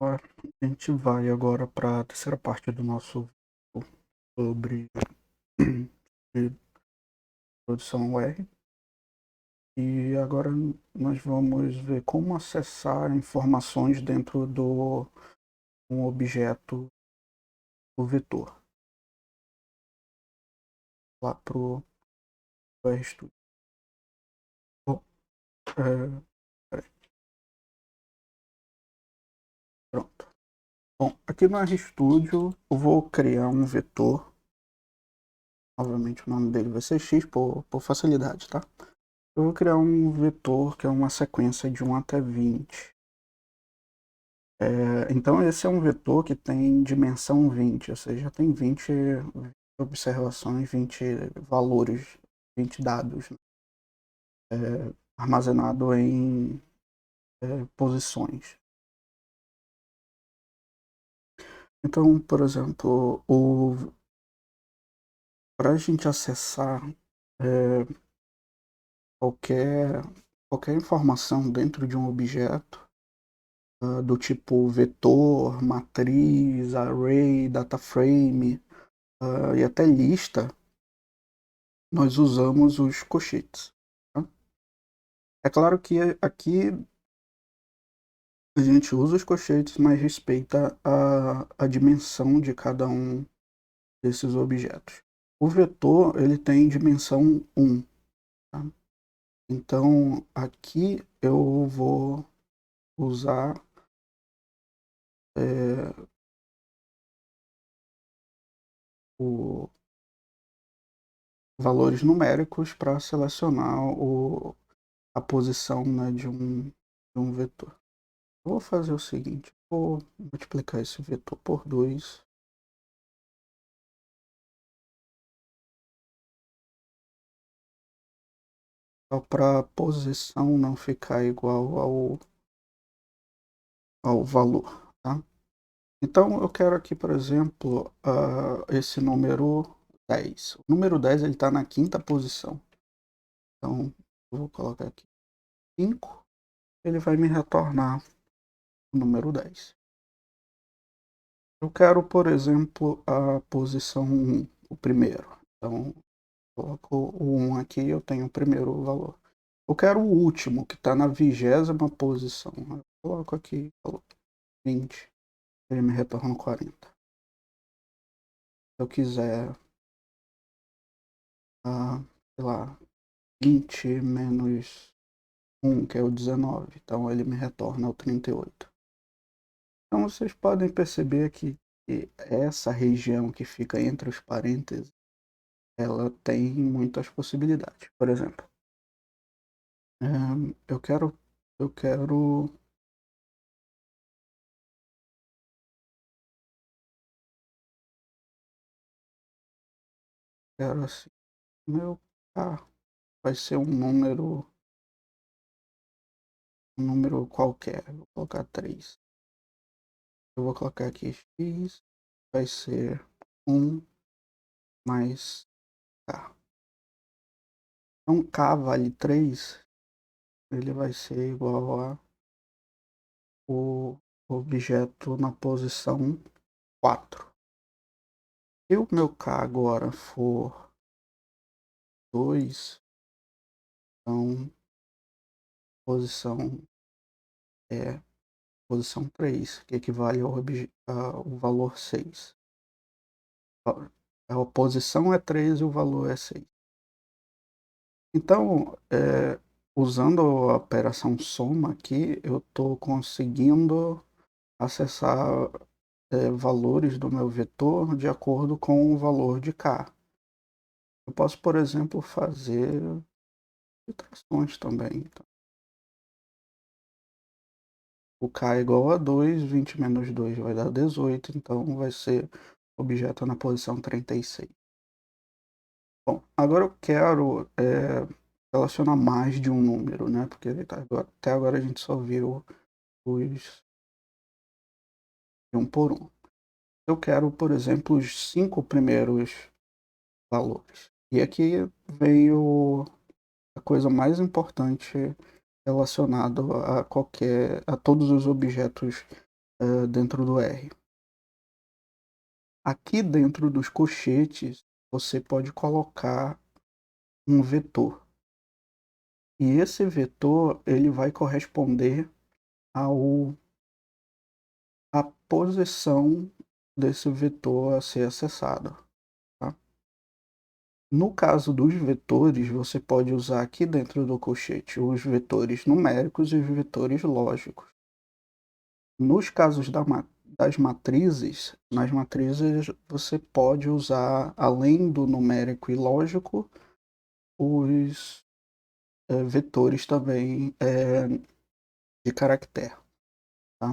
A gente vai agora para a terceira parte do nosso vídeo sobre introdução ao R. E agora nós vamos ver como acessar informações dentro do um objeto do vetor. Lá para o RStudio. Bom, peraí. Pronto. Bom, aqui no RStudio eu vou criar um vetor. Obviamente o nome dele vai ser x por facilidade, tá? Eu vou criar um vetor que é uma sequência de 1 até 20. Então esse é um vetor que tem dimensão 20, ou seja, tem 20 observações, 20 valores, 20 dados, né? Armazenado em posições. Então, por exemplo, para a gente acessar qualquer informação dentro de um objeto, do tipo vetor, matriz, array, data frame e até lista, nós usamos os colchetes. Tá? É claro que aqui a gente usa os colchetes, mas respeita a dimensão de cada um desses objetos. O vetor ele tem dimensão 1. Tá? Então aqui eu vou usar valores numéricos para selecionar a posição, né, de um vetor. Eu vou fazer o seguinte, vou multiplicar esse vetor por 2. Só para a posição não ficar igual ao valor. Tá? Então eu quero aqui, por exemplo, esse número 10. O número 10 está na quinta posição. Então eu vou colocar aqui 5. Ele vai me retornar o número 10. Eu quero, por exemplo, a posição 1, o primeiro. Então, coloco o 1 aqui e eu tenho o primeiro valor. Eu quero o último, que está na 20ª posição. Eu coloco aqui, 20. Ele me retorna 40. Se eu quiser, sei lá, 20 menos 1, que é o 19. Então, ele me retorna o 38. Então, vocês podem perceber que essa região que fica entre os parênteses, ela tem muitas possibilidades. Por exemplo, eu quero assim, meu vai ser um número qualquer, vou colocar 3. Eu vou colocar aqui x, vai ser 1 mais k. Então k vale 3, ele vai ser igual a o objeto na posição 4. Se o meu k agora for 2, então posição posição 3, que equivale ao valor 6. A posição é 3 e o valor é 6. Então, usando a operação soma aqui, eu estou conseguindo acessar valores do meu vetor de acordo com o valor de k. Eu posso, por exemplo, fazer subtrações também. Então, o k é igual a 2, 20 menos 2 vai dar 18, então vai ser objeto na posição 36. Bom, agora eu quero relacionar mais de um número, né? Porque até agora a gente só viu os de um por um. Eu quero, por exemplo, os 5 primeiros valores. E aqui veio a coisa mais importante relacionada a todos os objetos dentro do R. Aqui dentro dos colchetes, você pode colocar um vetor. E esse vetor ele vai corresponder à posição desse vetor a ser acessado. Tá? No caso dos vetores, você pode usar aqui dentro do colchete os vetores numéricos e os vetores lógicos. Nos casos das matrizes, nas matrizes você pode usar, além do numérico e lógico, os vetores também de caractere. Tá?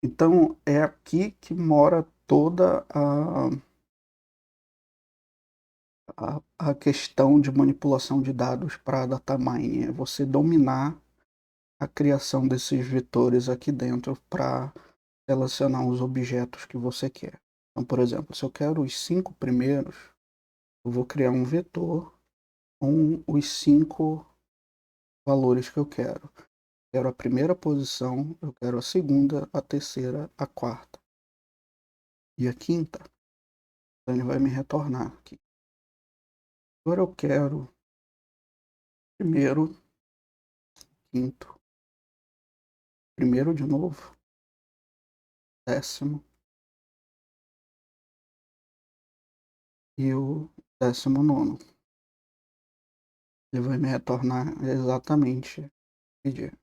Então, é aqui que mora toda a questão de manipulação de dados para data mining. É você dominar a criação desses vetores aqui dentro para relacionar os objetos que você quer. Então, por exemplo, se eu quero os 5 primeiros, eu vou criar um vetor com os 5 valores que eu quero. Quero a primeira posição, eu quero a segunda, a terceira, a quarta e a quinta. Então ele vai me retornar aqui. Agora eu quero primeiro, quinto, primeiro de novo, décimo e o 19º. Ele vai me retornar exatamente pedir.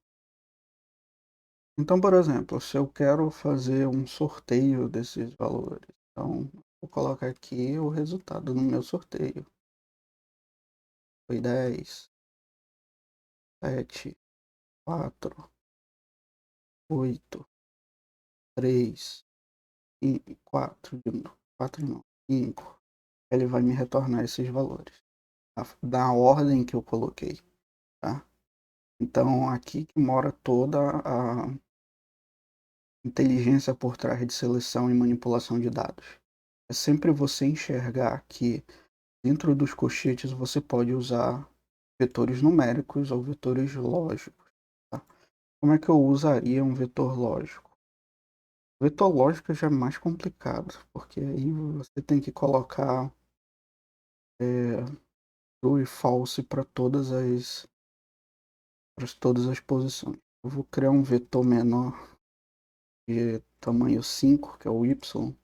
Então, por exemplo, se eu quero fazer um sorteio desses valores, então vou colocar aqui o resultado no meu sorteio. Foi 10, 7, 4, 8, 3, 4, 4 não, 5. Ele vai me retornar esses valores da ordem que eu coloquei, tá? Então aqui que mora toda a inteligência por trás de seleção e manipulação de dados. É sempre você enxergar que dentro dos colchetes você pode usar vetores numéricos ou vetores lógicos. Tá? Como é que eu usaria um vetor lógico? O vetor lógico já é mais complicado, porque aí você tem que colocar true e false para todas as posições. Eu vou criar um vetor menor de tamanho 5, que é o y,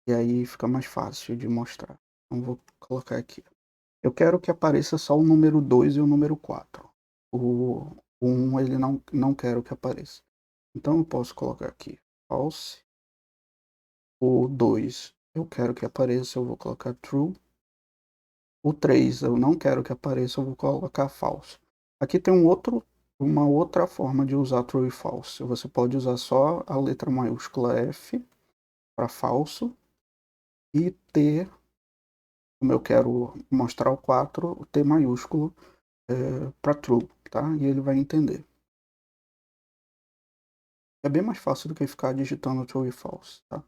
e aí fica mais fácil de mostrar. Então vou colocar aqui. Eu quero que apareça só o número 2 e o número 4. O 1 ele não quero que apareça. Então eu posso colocar aqui false. O 2 eu quero que apareça, eu vou colocar true. O 3 eu não quero que apareça, eu vou colocar false. Aqui tem uma outra forma de usar true e false. Você pode usar só a letra maiúscula F para falso e T, como eu quero mostrar o 4, o T maiúsculo para true, tá? E ele vai entender. É bem mais fácil do que ficar digitando true e false, tá?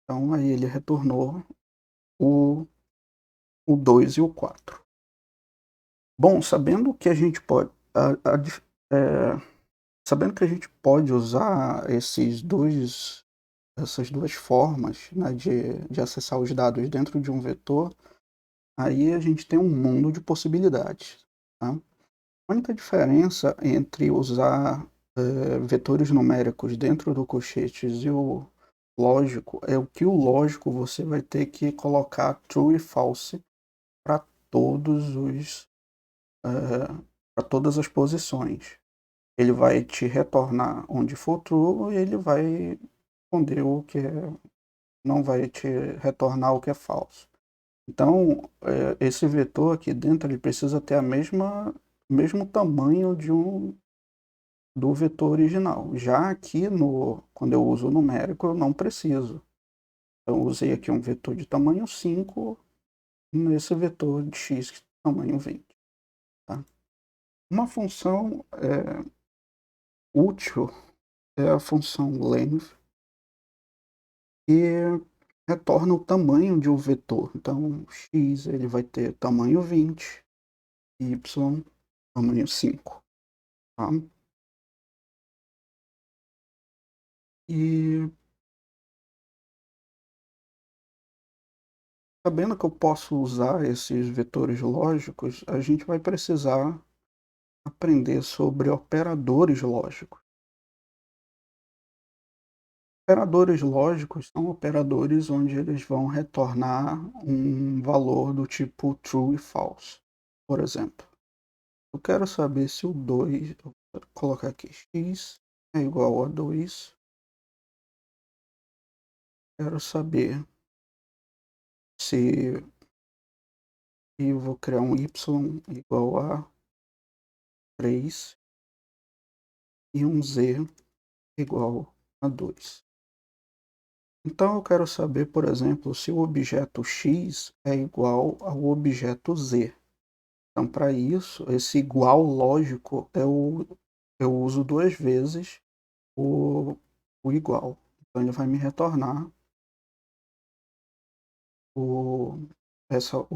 Então aí ele retornou o, o 2 e o 4. Bom, sabendo que a gente pode sabendo que a gente pode usar essas duas formas, né, de acessar os dados dentro de um vetor, aí a gente tem um mundo de possibilidades. Tá? A única diferença entre usar vetores numéricos dentro do colchetes e o lógico é o que o lógico você vai ter que colocar true e false para todos os para todas as posições. Ele vai te retornar onde for true e ele vai responder o que não vai te retornar o que é falso. Então, esse vetor aqui dentro ele precisa ter mesmo tamanho do vetor original. Já aqui, quando eu uso o numérico, eu não preciso. Então, eu usei aqui um vetor de tamanho 5 nesse vetor de x de tamanho 20. Tá? Uma função útil é a função length, que retorna o tamanho de um vetor. Então, x ele vai ter tamanho 20, y tamanho 5. Tá? E sabendo que eu posso usar esses vetores lógicos, a gente vai precisar aprender sobre operadores lógicos. Operadores lógicos são operadores onde eles vão retornar um valor do tipo true e false. Por exemplo, eu quero saber se o 2, vou colocar aqui, x é igual a 2. Quero saber se eu vou criar um y igual a 3 e um z igual a 2. Então eu quero saber, por exemplo, se o objeto x é igual ao objeto z. Então, para isso, esse igual lógico eu uso duas vezes o igual. Então, ele vai me retornar o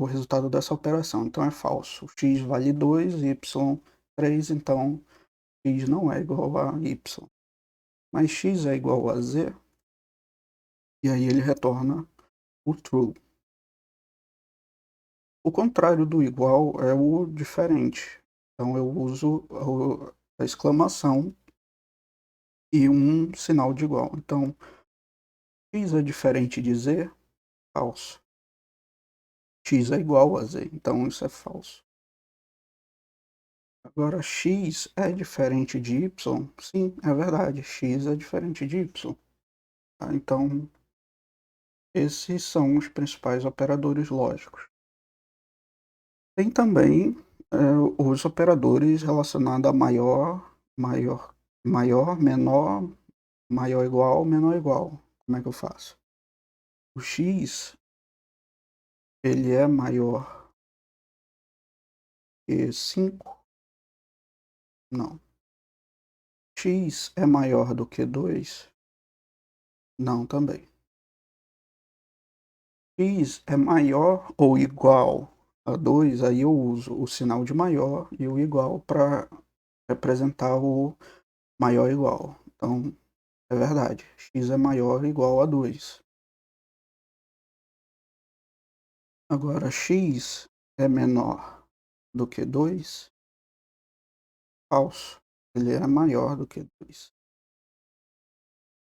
resultado dessa operação. Então, é falso. X vale 2, y 3, então x não é igual a y. Mas x é igual a z, e aí ele retorna o true. O contrário do igual é o diferente. Então eu uso a exclamação e um sinal de igual. Então, x é diferente de z, falso. X é igual a z, então isso é falso. Agora, x é diferente de y? Sim, é verdade, x é diferente de y. Tá? Então, esses são os principais operadores lógicos. Tem também os operadores relacionados a maior, menor, maior igual, menor igual. Como é que eu faço? O x, ele é maior que 5? Não. X é maior do que 2? Não, também. X é maior ou igual a 2, aí eu uso o sinal de maior e o igual para representar o maior igual. Então, é verdade. X é maior ou igual a 2. Agora, x é menor do que 2? Falso. Ele é maior do que 2.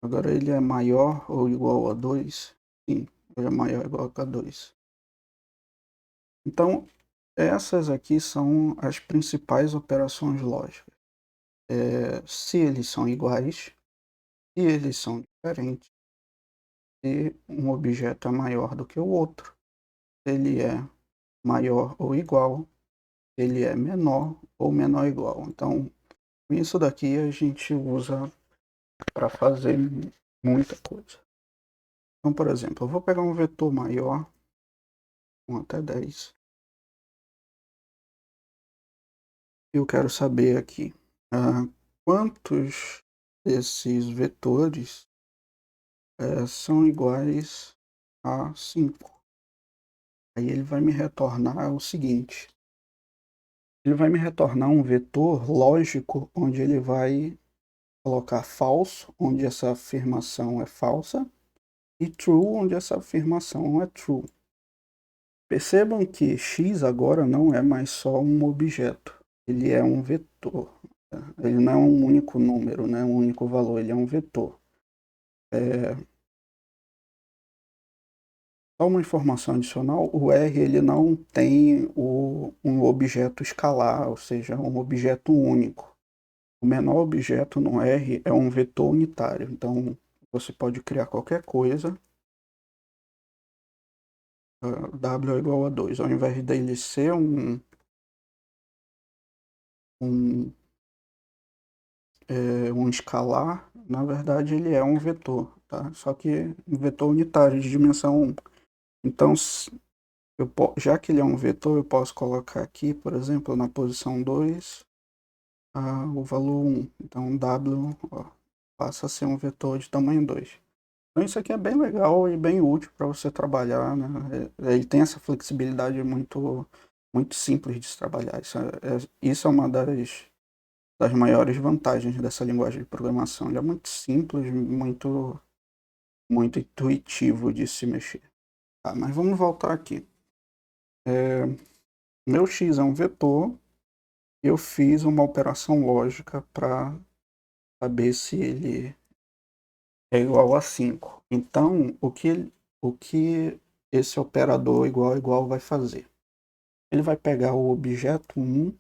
Agora, ele é maior ou igual a 2? Sim, ele é maior ou igual a 2. Então, essas aqui são as principais operações lógicas. Se eles são iguais, se eles são diferentes, se um objeto é maior do que o outro, se ele é maior ou igual, se ele é menor ou menor ou igual. Então, isso daqui a gente usa para fazer muita coisa. Então, por exemplo, eu vou pegar um vetor maior, 1 até 10, e eu quero saber aqui quantos desses vetores são iguais a 5. Aí ele vai me retornar o seguinte: ele vai me retornar um vetor lógico onde ele vai colocar falso, onde essa afirmação é falsa, e true, onde essa afirmação é true. Percebam que x agora não é mais só um objeto, ele é um vetor. Ele não é um único número, né? Um único valor, ele é um vetor. Só uma informação adicional, o R ele não tem um objeto escalar, ou seja, um objeto único. O menor objeto no R é um vetor unitário, então você pode criar qualquer coisa, W é igual a 2, ao invés dele ser um, um escalar, na verdade ele é um vetor, tá? Só que um vetor unitário de dimensão 1. Então, já que ele é um vetor, eu posso colocar aqui, por exemplo, na posição 2, o valor 1. Então, W passa a ser um vetor de tamanho 2. Então, isso aqui é bem legal e bem útil para você trabalhar, né? Ele tem essa flexibilidade muito simples de se trabalhar. Isso é uma das maiores vantagens dessa linguagem de programação. Ele é muito simples, muito intuitivo de se mexer. Tá, mas vamos voltar aqui. Meu x é um vetor, eu fiz uma operação lógica para saber se ele é igual a 5. Então, o que esse operador igual vai fazer? Ele vai pegar o objeto 1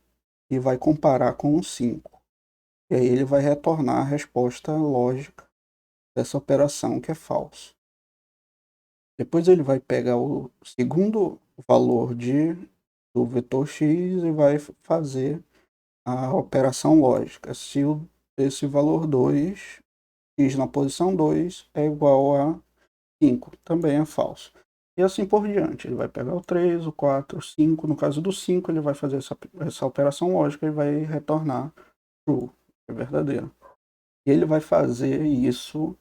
e vai comparar com o 5. E aí ele vai retornar a resposta lógica dessa operação, que é falso. Depois ele vai pegar o segundo valor do vetor x e vai fazer a operação lógica. Se esse valor 2, x na posição 2, é igual a 5, também é falso. E assim por diante. Ele vai pegar o 3, o 4, o 5. No caso do 5, ele vai fazer essa operação lógica e vai retornar true, é verdadeiro. E ele vai fazer isso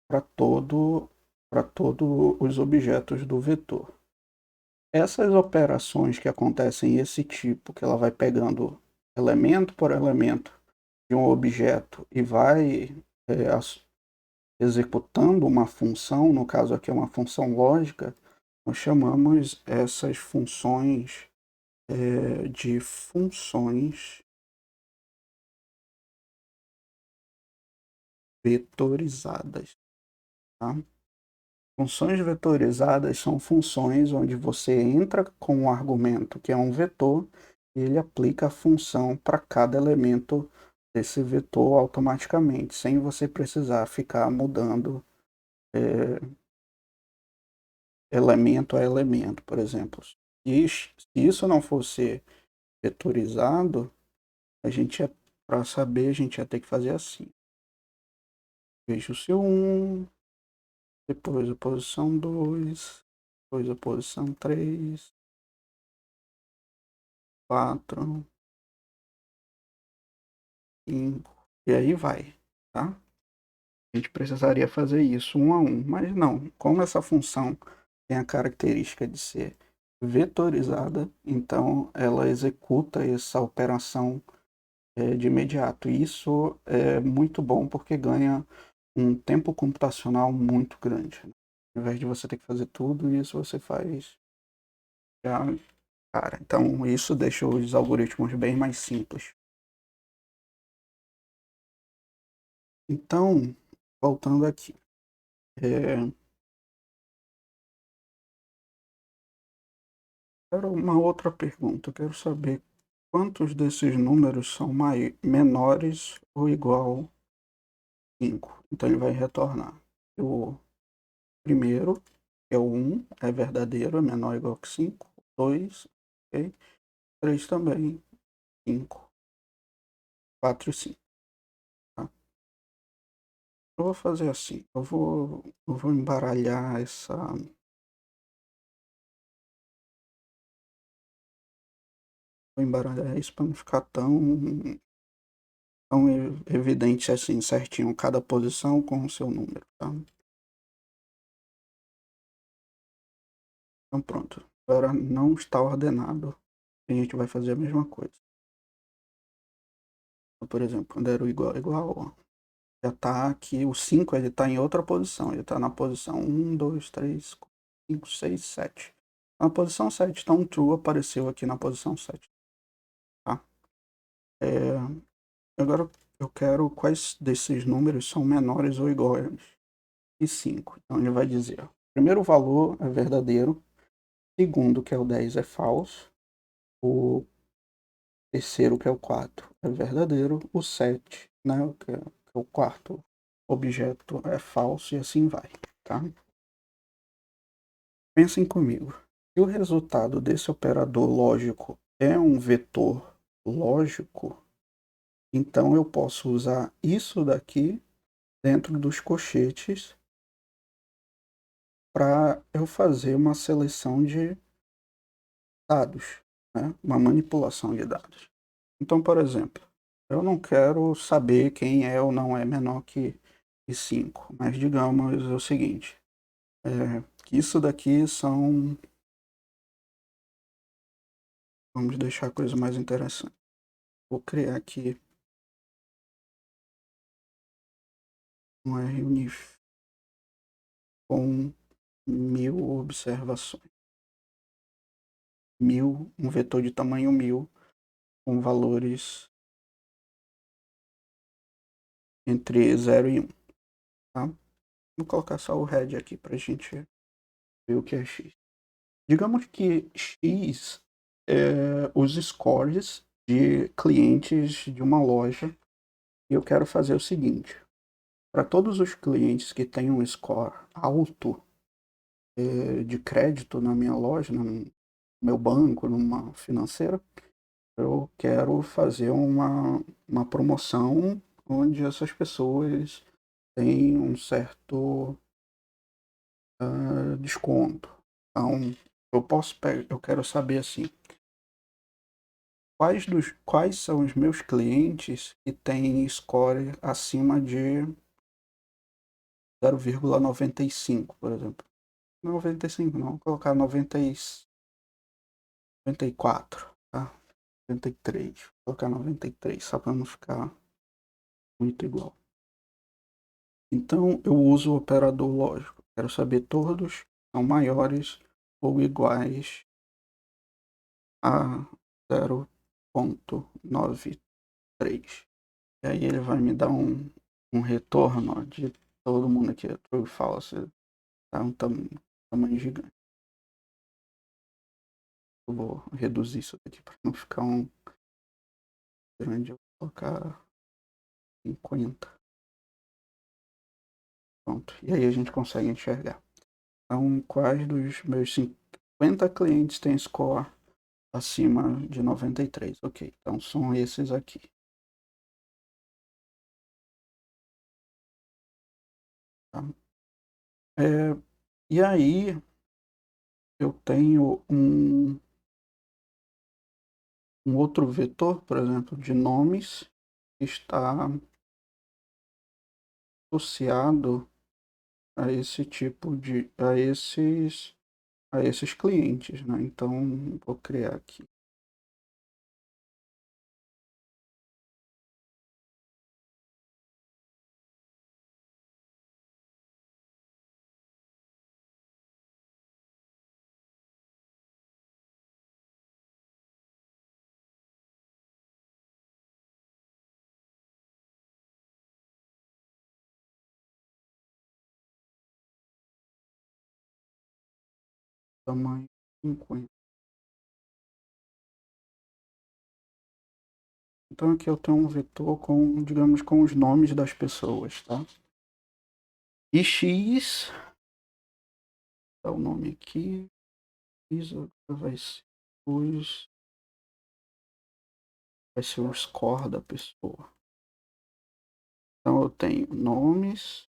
para todos os objetos do vetor. Essas operações que acontecem esse tipo, que ela vai pegando elemento por elemento de um objeto e vai executando uma função, no caso aqui é uma função lógica, nós chamamos essas funções de funções vetorizadas. Tá? Funções vetorizadas são funções onde você entra com um argumento que é um vetor e ele aplica a função para cada elemento desse vetor automaticamente, sem você precisar ficar mudando elemento a elemento, por exemplo. E se isso não fosse vetorizado, para saber, a gente ia ter que fazer assim. Veja o seu 1, depois a posição 2, depois a posição 3, 4, 5, e aí vai, tá? A gente precisaria fazer isso um a um, mas não. Como essa função tem a característica de ser vetorizada, então ela executa essa operação de imediato. E isso é muito bom porque ganha um tempo computacional muito grande, né? Ao invés de você ter que fazer tudo isso, você faz já, cara. Então isso deixa os algoritmos bem mais simples. Então, voltando aqui. Quero uma outra pergunta. Eu quero saber quantos desses números são menores ou igual a 5. Então ele vai retornar. O primeiro, que é o 1, é verdadeiro, é menor ou igual que 5. 2, ok. 3 também. 5. 4 e 5. Tá? Eu vou fazer assim. Eu vou embaralhar Vou embaralhar isso para não ficar tão evidente assim, certinho, cada posição com o seu número, tá? Então pronto. Agora não está ordenado. A gente vai fazer a mesma coisa. Então, por exemplo, quando era o igual, ó, já está aqui, o 5 ele está em outra posição. Ele está na posição 1, 2, 3, 4, 5, 6, 7. Na posição 7, então um true apareceu aqui na posição 7. Tá? Agora eu quero quais desses números são menores ou iguais que 5. Então ele vai dizer, ó, primeiro valor é verdadeiro, segundo, que é o 10, é falso, o terceiro, que é o 4, é verdadeiro, o 7, né, que é o quarto objeto, é falso, e assim vai, tá? Pensem comigo. Se o resultado desse operador lógico é um vetor lógico, então eu posso usar isso daqui dentro dos colchetes para eu fazer uma seleção de dados, né? Uma manipulação de dados. Então, por exemplo, eu não quero saber quem é ou não é menor que 5, mas digamos o seguinte, que isso daqui são, vamos deixar a coisa mais interessante. Vou criar aqui um RUnif com 1000 observações. 1000, um vetor de tamanho 1000 com valores entre 0 e 1, tá? Vou colocar só o head aqui para a gente ver o que é x. Digamos que x é os scores de clientes de uma loja e eu quero fazer o seguinte. Para todos os clientes que têm um score alto de crédito na minha loja, no meu banco, numa financeira, eu quero fazer uma promoção onde essas pessoas têm um certo desconto. Então, eu quero saber assim, quais são os meus clientes que têm score acima de 0,95, por exemplo. 95 não, vou colocar 94, tá? 93, vou colocar 93, só para não ficar muito igual. Então eu uso o operador lógico. Quero saber todos são maiores ou iguais a 0,93. E aí ele vai me dar um retorno ó, de todo mundo aqui, true e false, tá? Um tamanho gigante. Eu vou reduzir isso aqui para não ficar um grande. Eu vou colocar 50. Pronto. E aí a gente consegue enxergar. Então, quais dos meus 50 clientes têm score acima de 93? Ok, então são esses aqui. Tá? E aí eu tenho um outro vetor, por exemplo, de nomes, que está associado a esse tipo de, a esses clientes, né? Então, vou criar aqui. Tamanho 50. Então aqui eu tenho um vetor com, digamos, com os nomes das pessoas, tá? E x, dá o nome aqui, x vai ser o score da pessoa. Então eu tenho nomes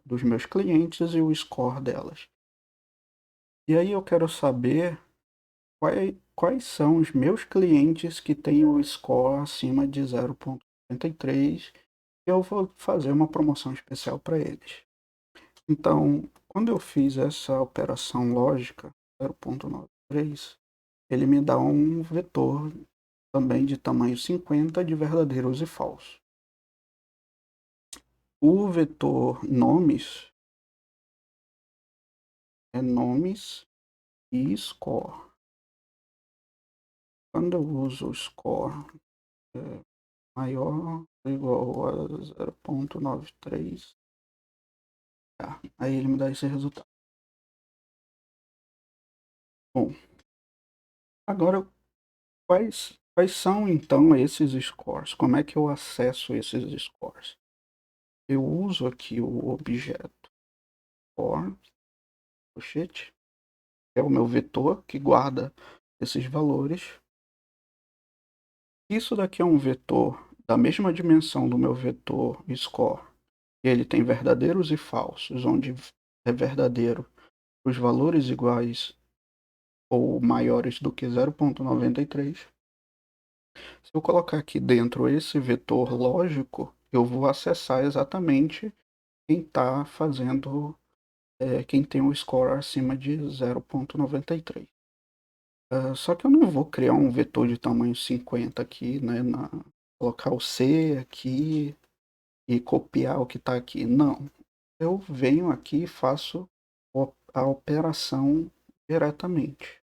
dos meus clientes e o score delas. E aí eu quero saber quais são os meus clientes que têm o score acima de 0,93 e eu vou fazer uma promoção especial para eles. Então, quando eu fiz essa operação lógica, 0,93, ele me dá um vetor também de tamanho 50 de verdadeiros e falsos. O vetor nomes é nomes e score. Quando eu uso o score maior ou igual a 0,93, tá, aí ele me dá esse resultado. Bom, agora quais são então esses scores? Como é que eu acesso esses scores? Eu uso aqui o objeto for, que é o meu vetor que guarda esses valores. Isso daqui é um vetor da mesma dimensão do meu vetor score. Ele tem verdadeiros e falsos, onde é verdadeiro os valores iguais ou maiores do que 0,93. Se eu colocar aqui dentro esse vetor lógico, eu vou acessar exatamente quem está fazendo, quem tem o score acima de 0,93. Só que eu não vou criar um vetor de tamanho 50 aqui, né? Colocar o C aqui e copiar o que está aqui. Não, eu venho aqui e faço a operação diretamente.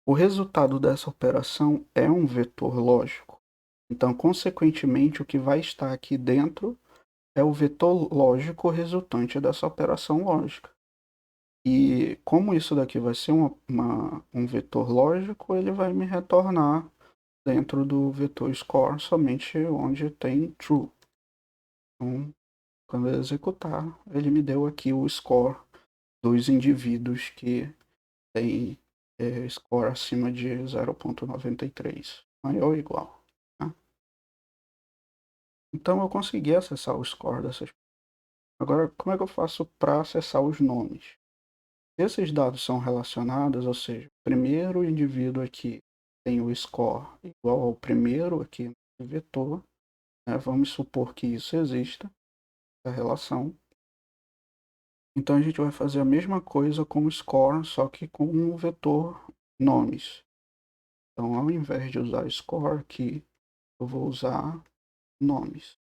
O resultado dessa operação é um vetor lógico. Então, consequentemente, o que vai estar aqui dentro é o vetor lógico resultante dessa operação lógica. E como isso daqui vai ser um vetor lógico, ele vai me retornar dentro do vetor score somente onde tem true. Então, quando eu executar, ele me deu aqui o score dos indivíduos que tem score acima de 0,93, maior ou igual. Tá? Então eu consegui acessar o score dessas. Agora, como é que eu faço para acessar os nomes? Esses dados são relacionados, ou seja, o primeiro indivíduo aqui tem o score igual ao primeiro aqui no vetor. Né? Vamos supor que isso exista, a relação. Então a gente vai fazer a mesma coisa com o score, só que com o vetor nomes. Então, ao invés de usar score aqui, eu vou usar nomes.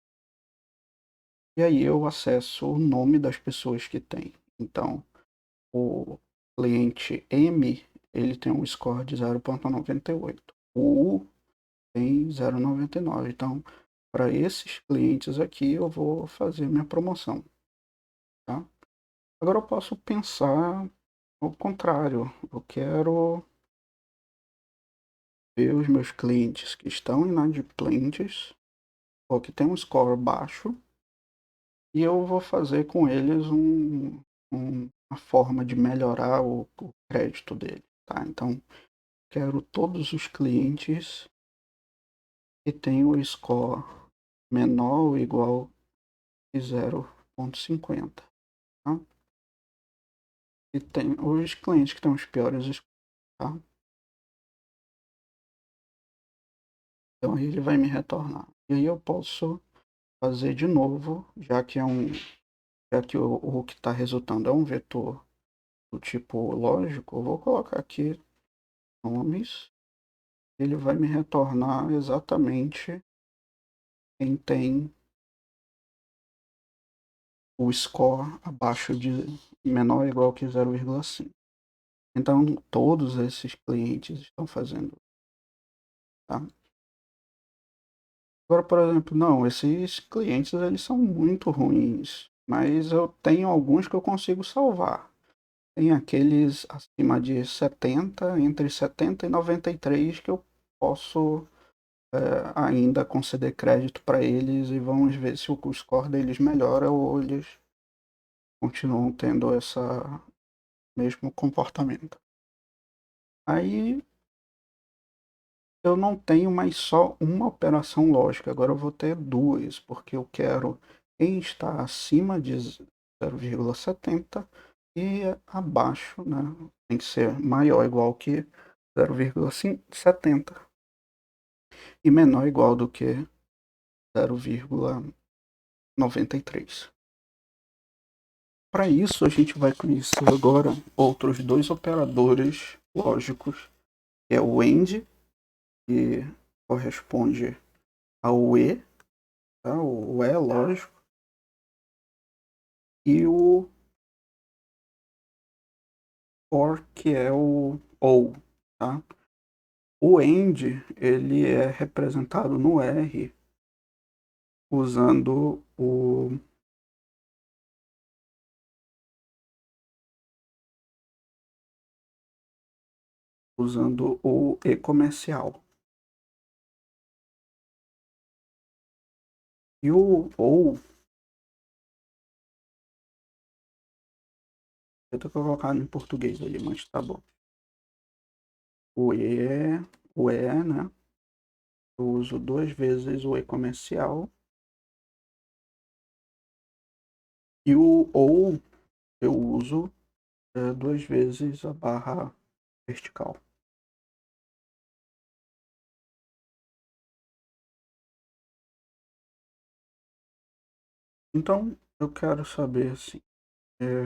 E aí eu acesso o nome das pessoas que tem. Então, o cliente M, ele tem um score de 0,98. O U tem 0,99. Então, para esses clientes aqui, eu vou fazer minha promoção. Tá? Agora eu posso pensar ao contrário. Eu quero ver os meus clientes que estão inadimplentes ou que tem um score baixo e eu vou fazer com eles uma forma de melhorar o crédito dele, tá? Então, quero todos os clientes que têm o score menor ou igual a 0,50, tá? E tem os clientes que têm os piores scores, tá? Então, aí ele vai me retornar. E aí eu posso fazer de novo, já que o que está resultando é um vetor do tipo lógico, eu vou colocar aqui nomes, ele vai me retornar exatamente quem tem o score abaixo de menor ou igual que 0,5. Então, todos esses clientes estão fazendo, tá? Agora, por exemplo, não, esses clientes eles são muito ruins, mas eu tenho alguns que eu consigo salvar. Tem aqueles acima de 70, entre 70 e 93 que eu posso ainda conceder crédito para eles e vamos ver se o score deles melhora ou eles continuam tendo esse mesmo comportamento. Aí eu não tenho mais só uma operação lógica, agora eu vou ter duas, porque eu quero quem está acima de 0,70 e abaixo, né? Tem que ser maior ou igual que 0,70 e menor ou igual do que 0,93. Para isso, a gente vai conhecer agora outros dois operadores lógicos, que é o AND, que corresponde ao E, tá? O E lógico, e o OR, que é o OU. Tá? O AND ele é representado no R usando o E comercial. E o OU, eu tenho que colocar em português ali, mas tá bom. O E, né? Eu uso duas vezes o E comercial. E o ou eu uso duas vezes a barra vertical. Então, eu quero saber assim, é,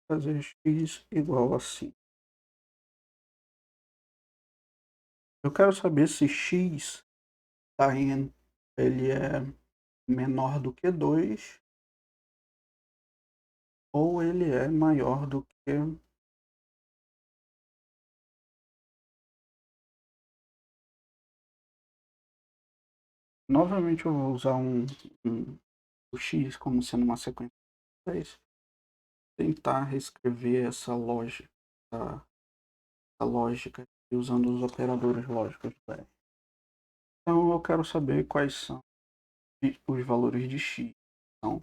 fazer x igual a assim. Eu quero saber se x está em ele é menor do que 2 ou ele é maior do que... Novamente eu vou usar o x como sendo uma sequência de 3. Tentar reescrever essa lógica, a lógica usando os operadores lógicos do R. Então eu quero saber quais são os valores de x. São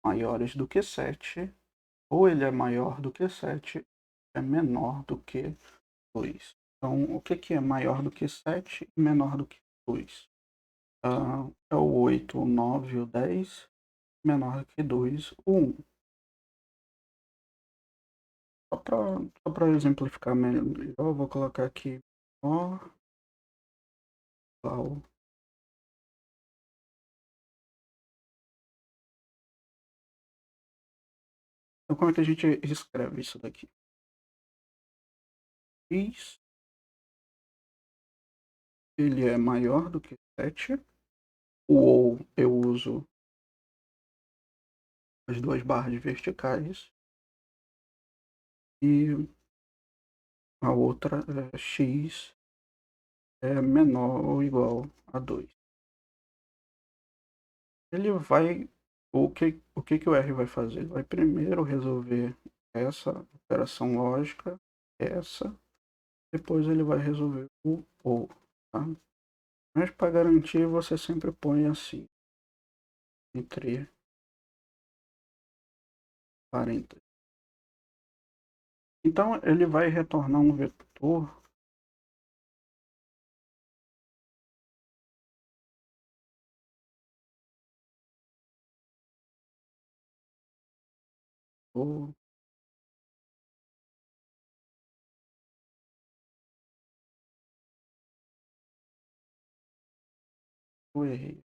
maiores do que 7, ou ele é maior do que 7, é menor do que 2. Então, o que é maior do que 7 e menor do que 2? É o 8, o 9 e o 10, menor do que 2, o 1. Só para exemplificar melhor, eu vou colocar aqui menor igual. Então, como é que a gente escreve isso daqui? X, ele é maior do que 7. O ou eu uso as duas barras verticais. E a outra é x é menor ou igual a 2. Ele vai... O que o R vai fazer? Ele vai primeiro resolver essa operação lógica, essa. Depois ele vai resolver o ou, tá? Mas para garantir, você sempre põe assim, entre parênteses. Então, ele vai retornar um vetor ou eu errei.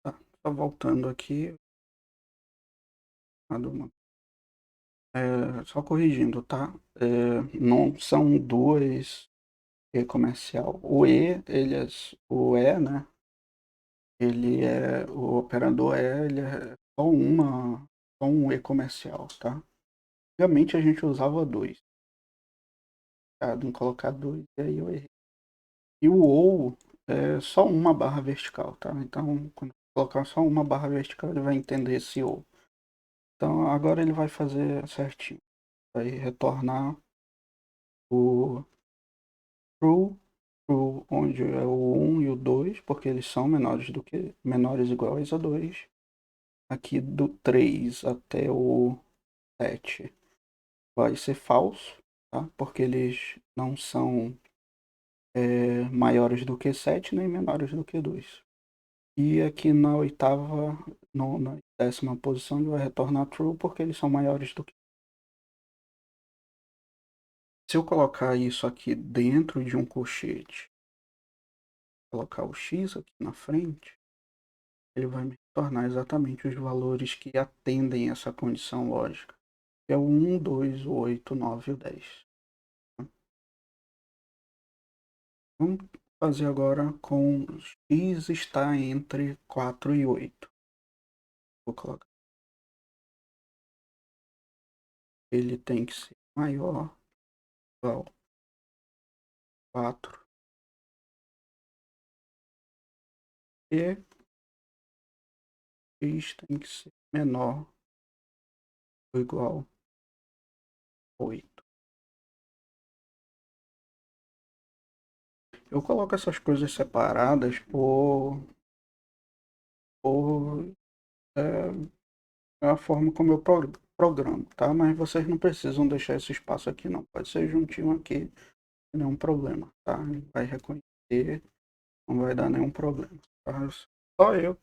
Tá, só voltando aqui. Só corrigindo, tá? Não são duas E comercial. O E, né? Ele é, o operador E, ele é só um E comercial, tá? Antigamente a gente usava dois, tá? Em colocar dois, e aí eu errei. E o OU é só uma barra vertical, tá? Então, quando colocar só uma barra vertical, ele vai entender esse OU. Então, agora ele vai fazer certinho. Vai retornar o true, true, onde é o 1 e o 2, porque eles são menores iguais a 2. Aqui do 3 até o 7 vai ser falso, tá? Porque eles não são maiores do que 7 nem menores do que 2. E aqui na oitava, na 10ª posição, ele vai retornar true porque eles são maiores do que... Se eu colocar isso aqui dentro de um colchete, colocar o x aqui na frente, ele vai me retornar exatamente os valores que atendem essa condição lógica, que é o 1, 2, o 8, 9 e o 10. Vamos fazer agora com x está entre 4 e 8. Vou colocar. Ele tem que ser maior ou igual a 4 e x tem que ser menor ou igual a 8. Eu coloco essas coisas separadas por a forma como eu programo, tá? Mas vocês não precisam deixar esse espaço aqui não. Pode ser juntinho aqui, nenhum problema, tá? Ele vai reconhecer, não vai dar nenhum problema, tá? Só eu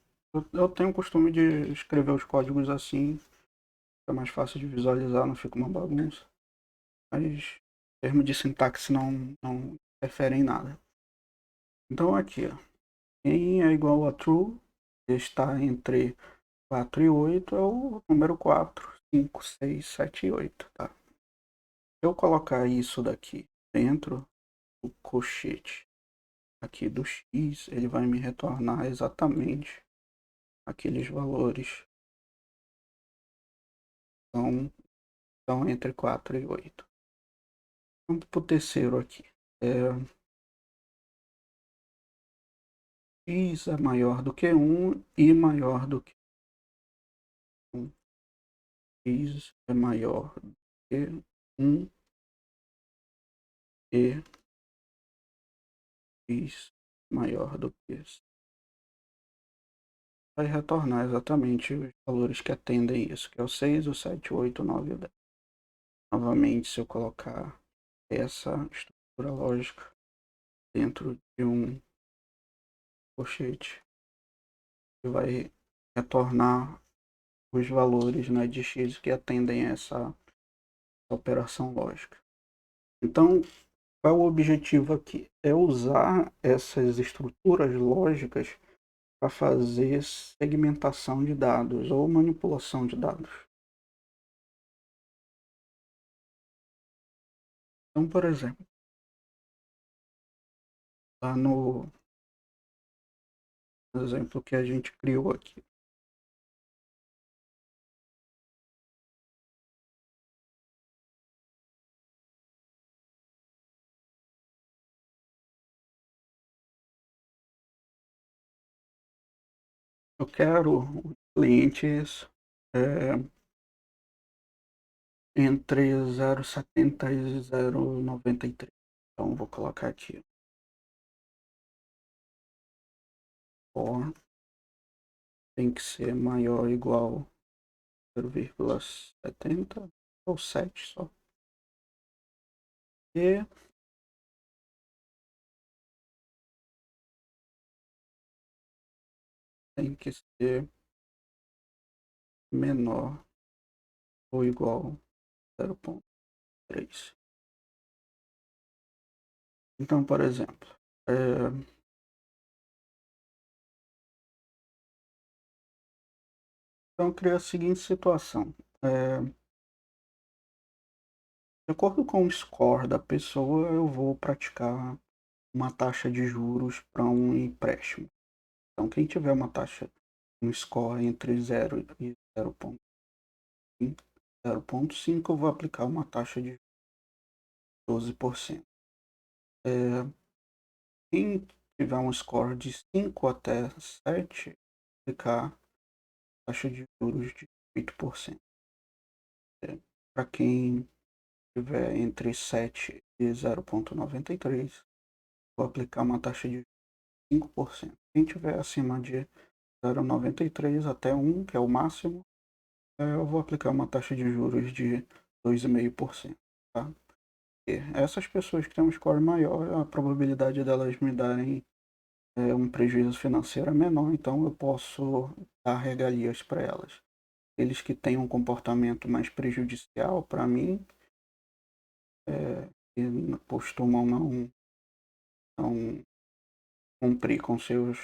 tenho o costume de escrever os códigos assim, é mais fácil de visualizar, não fica uma bagunça. Mas termo de sintaxe não interfere em nada. Então aqui, ó, em é igual a true, está entre 4 e 8 é o número 4, 5, 6, 7 e 8, tá? Se eu colocar isso daqui dentro do colchete aqui do x, ele vai me retornar exatamente aqueles valores. Então entre 4 e 8. Vamos para o terceiro aqui. X é maior do que 1 e maior do que 1. X é maior do que 1 e X maior do que isso. Vai retornar exatamente os valores que atendem isso, que é o 6, o 7, o 8, o 9 e o 10. Novamente, se eu colocar essa estrutura lógica dentro de um colchete, ele vai retornar os valores, né, de x que atendem essa operação lógica. Então, qual é o objetivo aqui? É usar essas estruturas lógicas para fazer segmentação de dados ou manipulação de dados. Então, por exemplo, lá no exemplo que a gente criou aqui, eu quero clientes é, entre 0,70 e 0,93. Então, vou colocar aqui for tem que ser maior ou igual a 0,70 ou 7 só. E tem que ser menor ou igual a 0,3. Então, por exemplo, então cria a seguinte situação. De acordo com o score da pessoa, eu vou praticar uma taxa de juros para um empréstimo. Então, quem tiver uma taxa, um score entre 0 e 0,5, eu vou aplicar uma taxa de 12%. Quem tiver um score de 5 até 7, aplicar taxa de juros de 8%. Para quem tiver entre 7 e 0,93, vou aplicar uma taxa de 5%. Quem tiver acima de 0,93 até 1, que é o máximo, eu vou aplicar uma taxa de juros de 2,5%. Tá? E essas pessoas que têm um score maior, a probabilidade delas me darem um prejuízo financeiro é menor, então eu posso dar regalias para elas. Eles que têm um comportamento mais prejudicial para mim, e costumam não cumprir com seus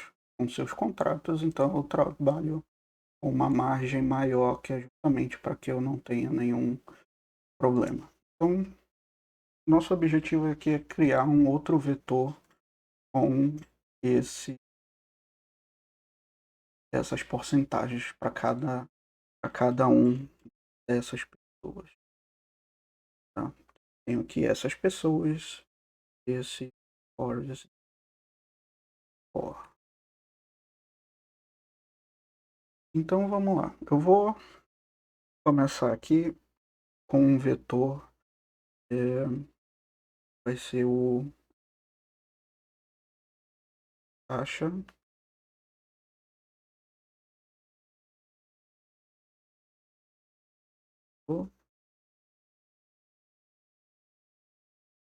contratos, então eu trabalho com uma margem maior, que é justamente para que eu não tenha nenhum problema. Então, nosso objetivo aqui é criar um outro vetor com essas porcentagens para cada um dessas pessoas. Tá? Tenho aqui essas pessoas, esse for, esse for. Então vamos lá. Eu vou começar aqui com um vetor, vai ser o taxa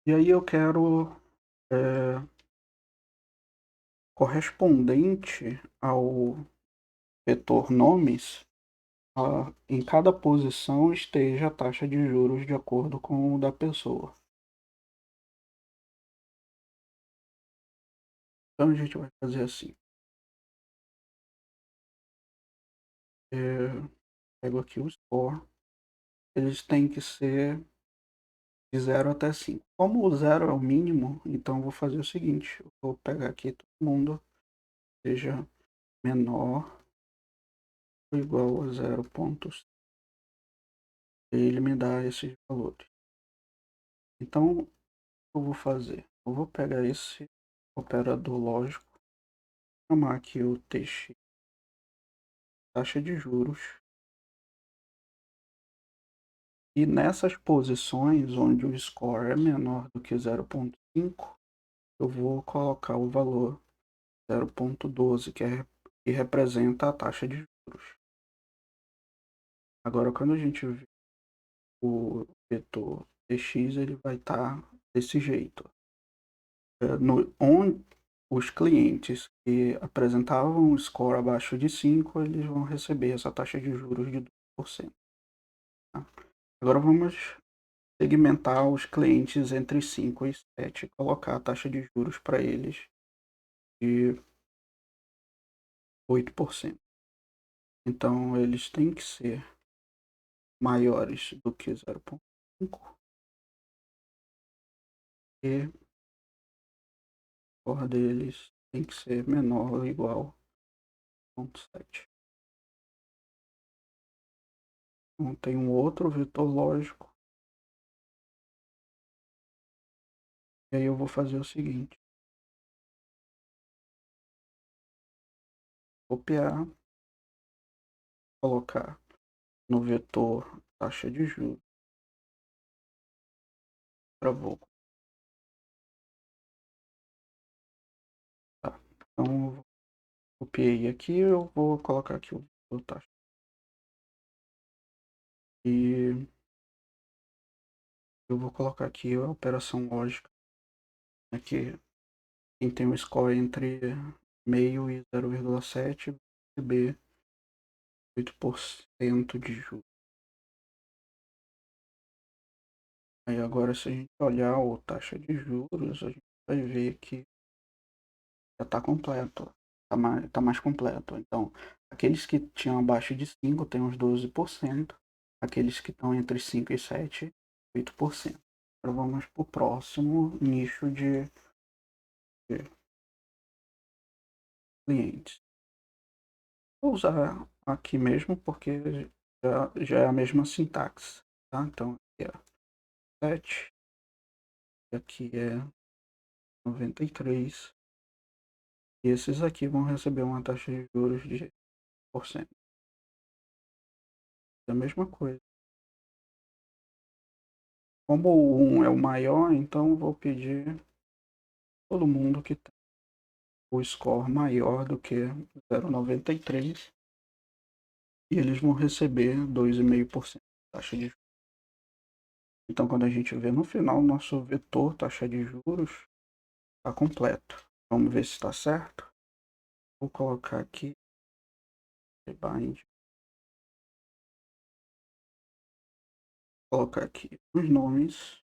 e aí eu quero correspondente ao vetor nomes, em cada posição esteja a taxa de juros de acordo com o da pessoa. Então a gente vai fazer assim. Pego aqui o score. Eles têm que ser de 0 até 5. Como o 0 é o mínimo, então eu vou fazer o seguinte, eu vou pegar aqui todo mundo, seja menor ou igual a 0,5. Ele me dá esses valores. Então, o que eu vou fazer? Eu vou pegar esse operador lógico, chamar aqui o TX, taxa de juros, e nessas posições onde o score é menor do que 0,5, eu vou colocar o valor 0,12, que representa a taxa de juros. Agora, quando a gente vê o vetor TX, ele vai estar desse jeito. Onde os clientes que apresentavam um score abaixo de 5, eles vão receber essa taxa de juros de 2%. Tá? Agora vamos segmentar os clientes entre 5 e 7 e colocar a taxa de juros para eles de 8%. Então, eles têm que ser maiores do que 0,5 e a cor deles tem que ser menor ou igual a 0,7. Então, tem um outro vetor lógico. E aí eu vou fazer o seguinte. Copiar, colocar no vetor taxa de juros. Travou. Tá. Então, eu copiei aqui, eu vou colocar aqui o vetor taxa. E eu vou colocar aqui a operação lógica. Aqui, quem tem um score entre meio e 0,7 vai receber 8% de juros. Aí agora, se a gente olhar a taxa de juros, a gente vai ver que já está completo. Tá mais completo. Então, aqueles que tinham abaixo de 5 tem uns 12%. Aqueles que estão entre 5 e 7, 8%. Agora vamos para o próximo nicho de clientes. Vou usar aqui mesmo porque já é a mesma sintaxe. Tá? Então, aqui é 7, aqui é 93. E esses aqui vão receber uma taxa de juros de 1%. É a mesma coisa. Como o 1 é o maior, então vou pedir todo mundo que tem o score maior do que 0,93 e eles vão receber 2,5% de taxa de juros. Então, quando a gente vê no final, nosso vetor taxa de juros está completo. Vamos ver se está certo. Vou colocar aqui bind. Vou colocar aqui os nomes,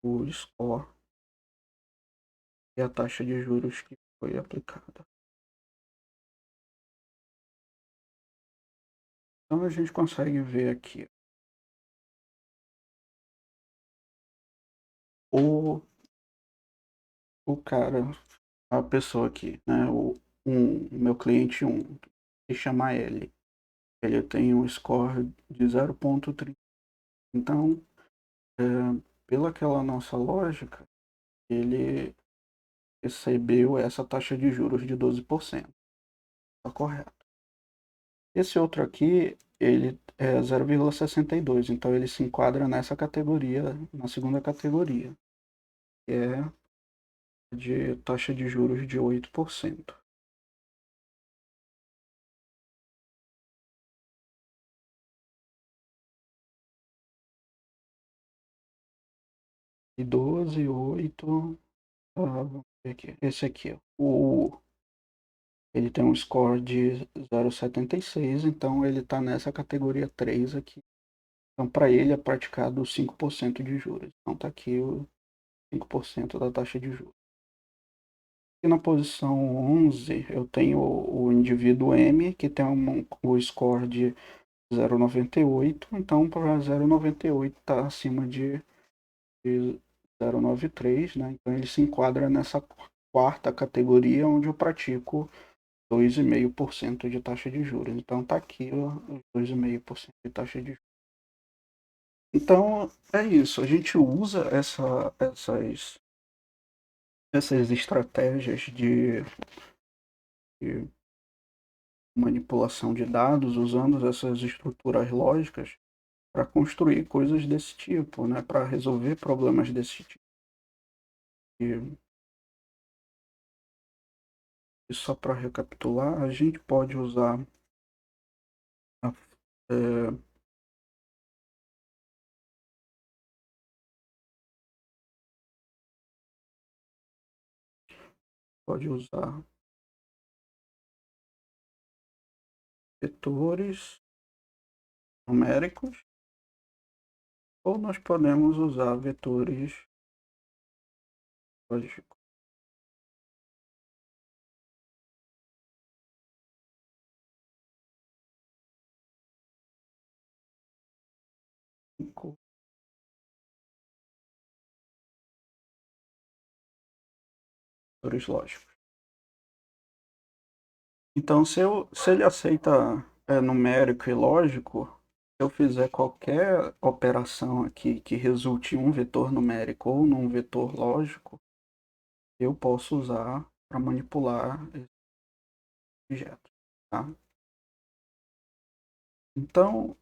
o score e a taxa de juros que foi aplicada. Então a gente consegue ver aqui o, o cara, a pessoa aqui, né? O meu cliente 1, se chamar ele tem um score de 0,30. Então, pela aquela nossa lógica, ele recebeu essa taxa de juros de 12%. Está correto. Esse outro aqui, ele é 0,62, então ele se enquadra nessa categoria, na segunda categoria, que é de taxa de juros de 8%. E 12, 8, vamos ver aqui. Esse aqui, ele tem um score de 0,76, então ele está nessa categoria 3 aqui. Então, para ele é praticado 5% de juros. Então, está aqui o 5% da taxa de juros. E na posição 11, eu tenho o indivíduo M, que tem o score de 0,98, então para 0,98 está acima de 0,93, né? Então ele se enquadra nessa quarta categoria onde eu pratico 2,5% de taxa de juros. Então está aqui os 2,5% de taxa de juros. Então é isso, a gente usa essas estratégias de manipulação de dados, usando essas estruturas lógicas para construir coisas desse tipo, né? Para resolver problemas desse tipo. E só para recapitular, a gente pode usar é, pode usar vetores numéricos ou nós podemos usar vetores lógicos. Vetores lógicos. Então, se ele aceita numérico e lógico, se eu fizer qualquer operação aqui que resulte em um vetor numérico ou num vetor lógico, eu posso usar para manipular esse objeto. Tá? Então,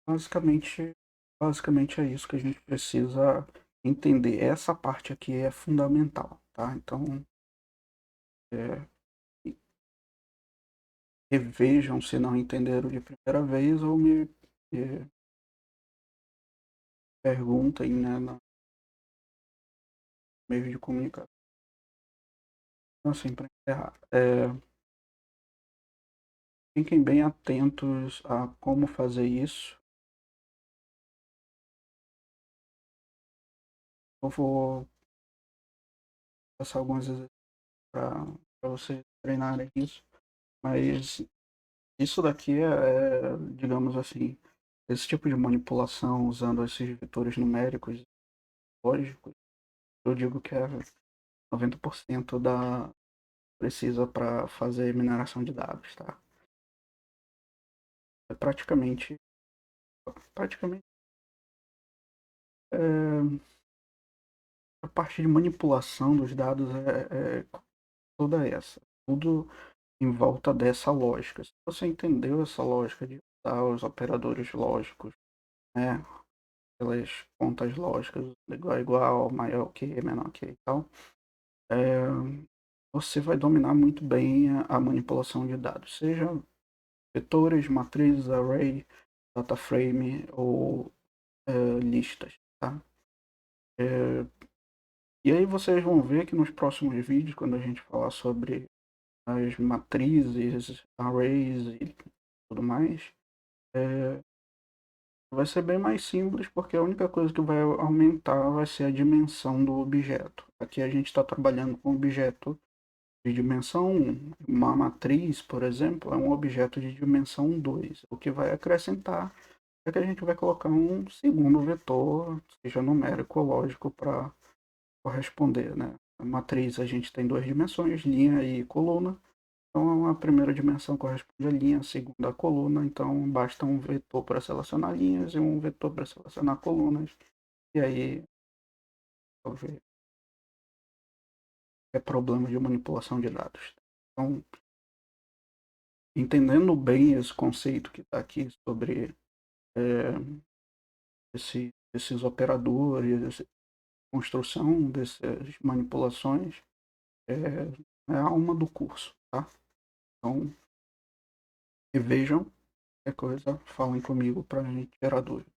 basicamente é isso que a gente precisa entender. Essa parte aqui é fundamental. Tá? Então, é, revejam se não entenderam de primeira vez ou me perguntem, né, no meio de comunicação. Então, assim, para encerrar, fiquem bem atentos a como fazer isso. Eu vou passar alguns exercícios para vocês treinarem isso, mas isso daqui digamos assim, esse tipo de manipulação usando esses vetores numéricos lógicos, eu digo que é 90% da precisa para fazer mineração de dados, tá? É praticamente é, a parte de manipulação dos dados é toda essa, tudo em volta dessa lógica. Se você entendeu essa lógica de usar os operadores lógicos, né, pelas contas lógicas, igual igual, maior que, menor que e tal, é, você vai dominar muito bem a manipulação de dados, seja vetores, matrizes, array, data frame ou listas, tá? E aí vocês vão ver que nos próximos vídeos, quando a gente falar sobre as matrizes, arrays e tudo mais, vai ser bem mais simples, porque a única coisa que vai aumentar vai ser a dimensão do objeto. Aqui a gente está trabalhando com objeto de dimensão 1. Uma matriz, por exemplo, é um objeto de dimensão 2. O que vai acrescentar é que a gente vai colocar um segundo vetor, seja numérico ou lógico, para corresponder, né? A matriz a gente tem duas dimensões, linha e coluna. Então a primeira dimensão corresponde à linha, a segunda à coluna. Então basta um vetor para selecionar linhas e um vetor para selecionar colunas. E aí é problema de manipulação de dados. Então, entendendo bem esse conceito que está aqui sobre esses operadores, construção dessas manipulações, é a alma do curso, tá? Então, revejam qualquer coisa, falem comigo para a gente gerar dúvida.